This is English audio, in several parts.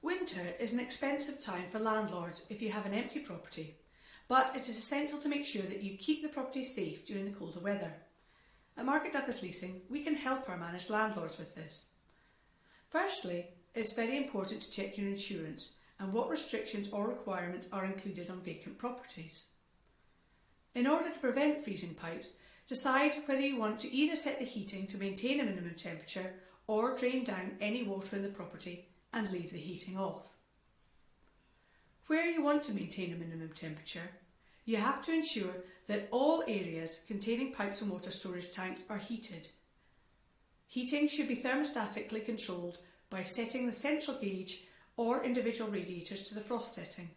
Winter is an expensive time for landlords if you have an empty property, but it is essential to make sure that you keep the property safe during the colder weather. At Margaret Douglas Leasing, we can help our managed landlords with this. Firstly, it's very important to check your insurance and what restrictions or requirements are included on vacant properties. In order to prevent freezing pipes, decide whether you want to either set the heating to maintain a minimum temperature or drain down any water in the property and leave the heating off. Where you want to maintain a minimum temperature, you have to ensure that all areas containing pipes and water storage tanks are heated. Heating should be thermostatically controlled by setting the central gauge or individual radiators to the frost setting.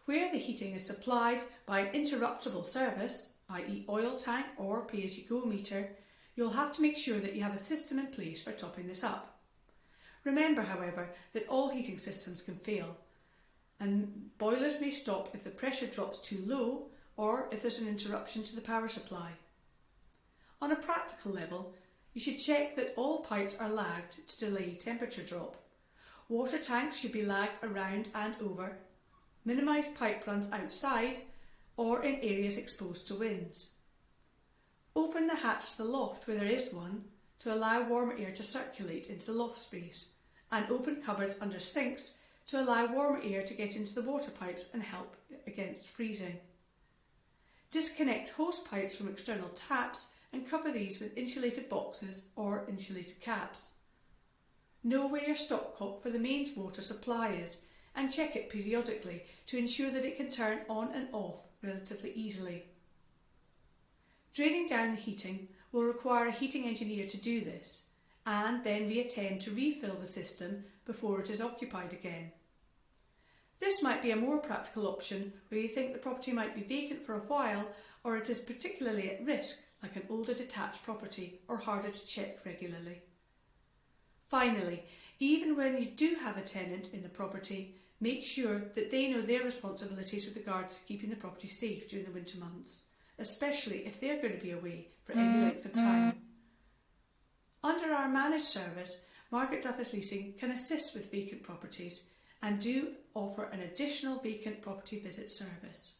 Where the heating is supplied by an interruptible service, i.e. oil tank or pay-as-you-go meter, you'll have to make sure that you have a system in place for topping this up. Remember, however, that all heating systems can fail, and boilers may stop if the pressure drops too low or if there's an interruption to the power supply. On a practical level, you should check that all pipes are lagged to delay temperature drop. Water tanks should be lagged around and over. Minimise pipe runs outside or in areas exposed to winds. Open the hatch to the loft where there is one to allow warmer air to circulate into the loft space, and open cupboards under sinks to allow warmer air to get into the water pipes and help against freezing. Disconnect hose pipes from external taps and cover these with insulated boxes or insulated caps. Know where your stopcock for the mains water supply is and check it periodically to ensure that it can turn on and off relatively easily. Draining down the heating will require a heating engineer to do this, and then we attend to refill the system before it is occupied again. This might be a more practical option where you think the property might be vacant for a while, or it is particularly at risk, like an older detached property or harder to check regularly. Finally, even when you do have a tenant in the property, make sure that they know their responsibilities with regards to keeping the property safe during the winter months, especially if they're going to be away for any length of time. Under our managed service, Margaret Douglas Leasing can assist with vacant properties and do offer an additional vacant property visit service.